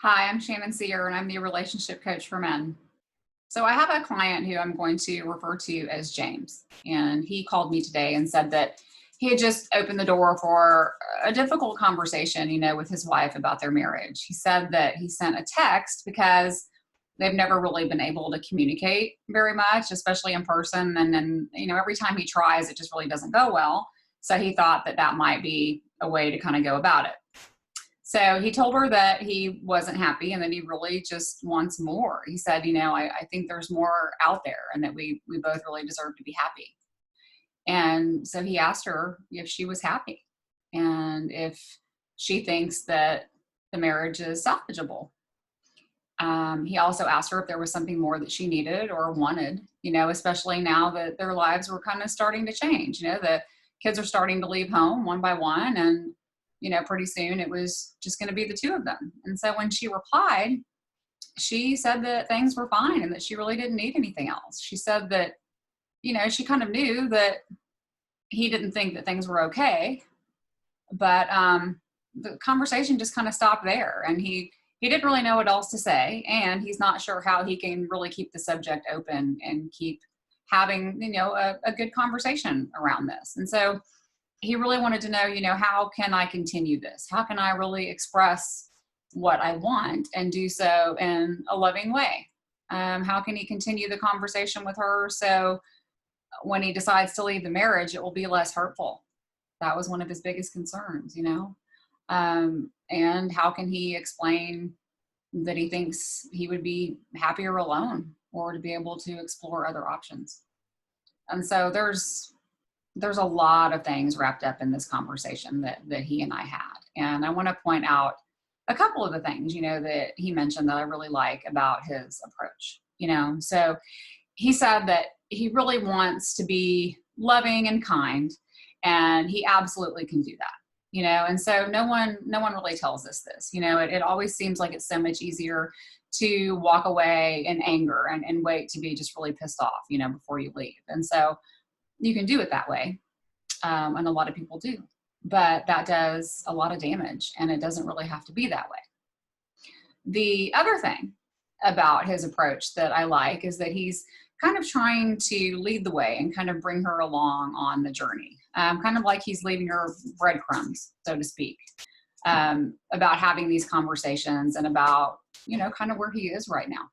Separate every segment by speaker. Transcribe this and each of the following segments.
Speaker 1: Hi, I'm Shannon Cyr, and I'm the relationship coach for men. So I have a client who I'm going to refer to as James, and he called me today and said that he had just opened the door for a difficult conversation, with his wife about their marriage. He said that he sent a text because they've never really been able to communicate very much, especially in person. And then, every time he tries, it just really doesn't go well. So he thought that that might be a way to kind of go about it. So he told her that he wasn't happy and that he really just wants more. He said, I think there's more out there and that we both really deserve to be happy. And so he asked her if she was happy and if she thinks that the marriage is salvageable. He also asked her if there was something more that she needed or wanted, especially now that their lives were kind of starting to change. The kids are starting to leave home one by one, and pretty soon it was just going to be the two of them. And so when she replied, she said that things were fine and that she really didn't need anything else. She said that, she kind of knew that he didn't think that things were okay, but the conversation just kind of stopped there. And he didn't really know what else to say. And he's not sure how he can really keep the subject open and keep having, a good conversation around this. And so he really wanted to know, how can I continue this? How can I really express what I want and do so in a loving way? How can he continue the conversation with her so when he decides to leave the marriage, it will be less hurtful? That was one of his biggest concerns, and how can he explain that he thinks he would be happier alone or to be able to explore other options? And so there's a lot of things wrapped up in this conversation that he and I had. And I want to point out a couple of the things, that he mentioned that I really like about his approach. So he said that he really wants to be loving and kind, and he absolutely can do that. And so no one really tells us this. It always seems like it's so much easier to walk away in anger and wait to be just really pissed off, before you leave. And so you can do it that way. And a lot of people do, but that does a lot of damage, and it doesn't really have to be that way. The other thing about his approach that I like is that he's kind of trying to lead the way and kind of bring her along on the journey. Kind of like he's leaving her breadcrumbs, so to speak, about having these conversations and about, kind of where he is right now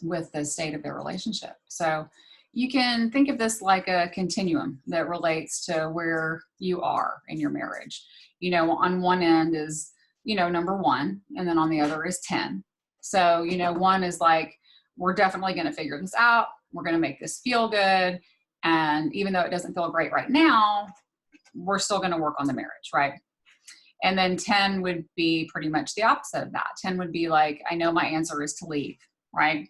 Speaker 1: with the state of their relationship. So you can think of this like a continuum that relates to where you are in your marriage. On one end is, number one, and then on the other is 10. So, one is like, we're definitely going to figure this out. We're going to make this feel good. And even though it doesn't feel great right now, we're still going to work on the marriage, right? And then 10 would be pretty much the opposite of that. 10 would be like, I know my answer is to leave, right?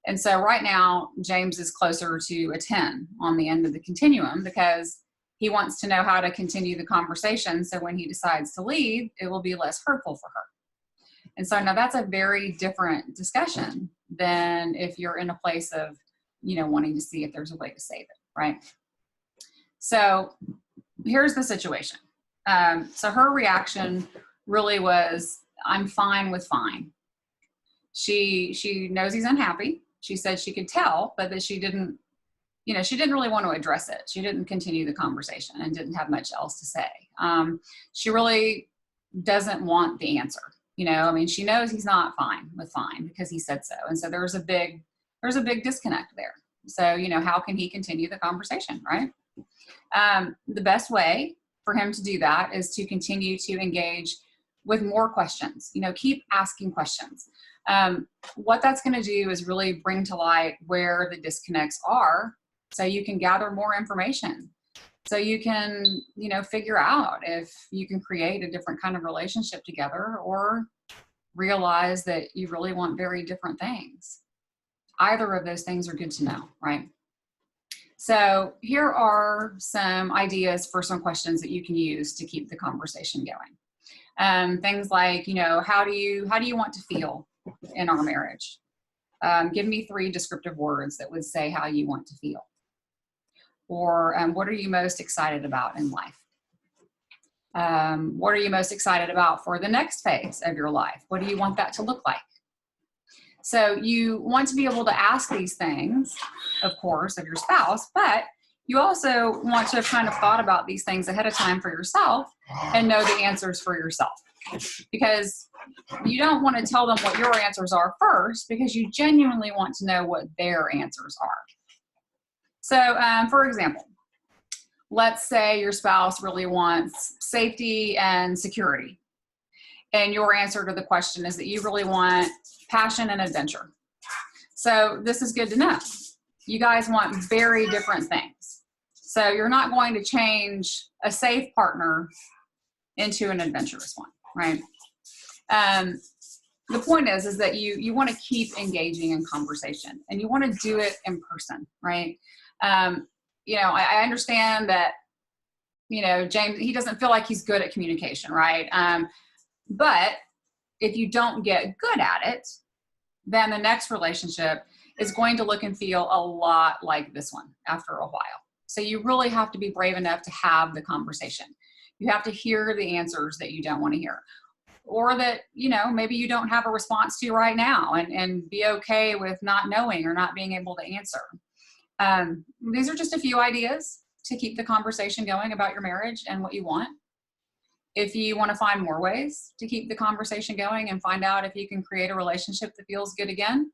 Speaker 1: And so right now, James is closer to a 10 on the end of the continuum because he wants to know how to continue the conversation. So when he decides to leave, it will be less hurtful for her. And so now that's a very different discussion than if you're in a place of, wanting to see if there's a way to save it, right? So here's the situation. So her reaction really was, I'm fine with fine. She knows he's unhappy. She said she could tell, but that she didn't really want to address it. She didn't continue the conversation and didn't have much else to say. She really doesn't want the answer. She knows he's not fine with fine because he said so. And so there's a big disconnect there. So, how can he continue the conversation, right? The best way for him to do that is to continue to engage with more questions. Keep asking questions. What that's going to do is really bring to light where the disconnects are so you can gather more information. So you can, figure out if you can create a different kind of relationship together or realize that you really want very different things. Either of those things are good to know, right? So here are some ideas for some questions that you can use to keep the conversation going. Things like, how do you want to feel in our marriage? Give me 3 descriptive words that would say how you want to feel. Or what are you most excited about in life? What are you most excited about for the next phase of your life? What do you want that to look like? So you want to be able to ask these things, of course, of your spouse, but you also want to have kind of thought about these things ahead of time for yourself and know the answers for yourself. Because you don't want to tell them what your answers are first, because you genuinely want to know what their answers are. So, for example, let's say your spouse really wants safety and security, and your answer to the question is that you really want passion and adventure. So this is good to know. You guys want very different things. So you're not going to change a safe partner into an adventurous one, right? The point is that you want to keep engaging in conversation, and you want to do it in person, right? I understand that, James, he doesn't feel like he's good at communication, right? But if you don't get good at it, then the next relationship is going to look and feel a lot like this one after a while. So you really have to be brave enough to have the conversation. You have to hear the answers that you don't want to hear, or that, maybe you don't have a response to right now, and be okay with not knowing or not being able to answer. These are just a few ideas to keep the conversation going about your marriage and what you want. If you want to find more ways to keep the conversation going and find out if you can create a relationship that feels good again,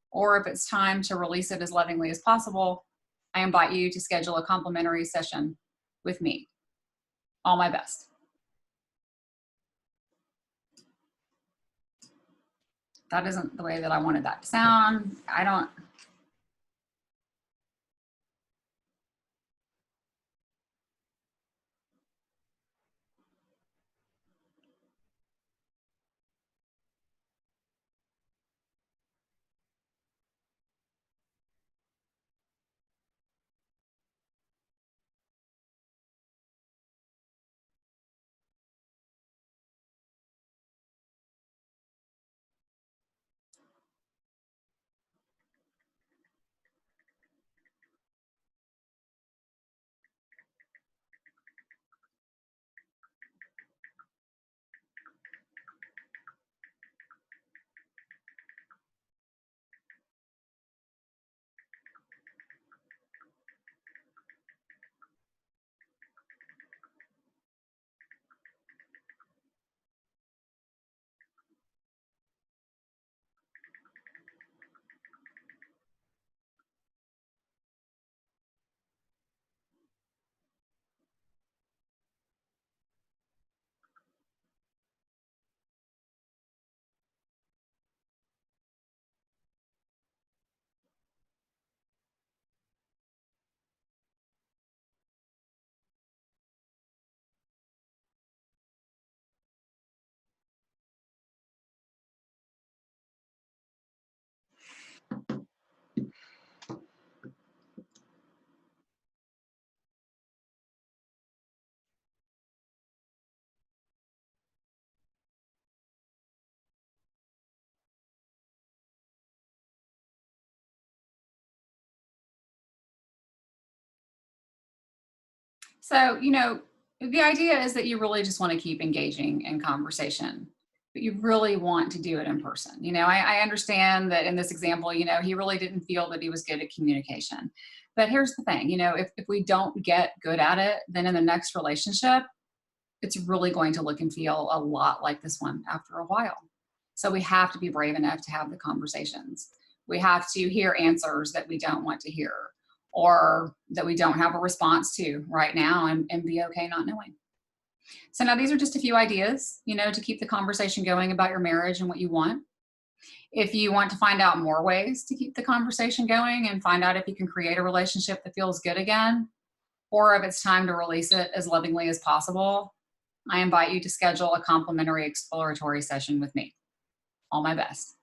Speaker 1: or if it's time to release it as lovingly as possible, I invite you to schedule a complimentary session with me. All my best. That isn't the way that I wanted that to sound. So, the idea is that you really just want to keep engaging in conversation, but you really want to do it in person. I understand that in this example, he really didn't feel that he was good at communication. But here's the thing, if we don't get good at it, then in the next relationship, it's really going to look and feel a lot like this one after a while. So we have to be brave enough to have the conversations. We have to hear answers that we don't want to hear, or that we don't have a response to right now, and be okay not knowing. So now these are just a few ideas, to keep the conversation going about your marriage and what you want. If you want to find out more ways to keep the conversation going and find out if you can create a relationship that feels good again, or if it's time to release it as lovingly as possible, I invite you to schedule a complimentary exploratory session with me. All my best.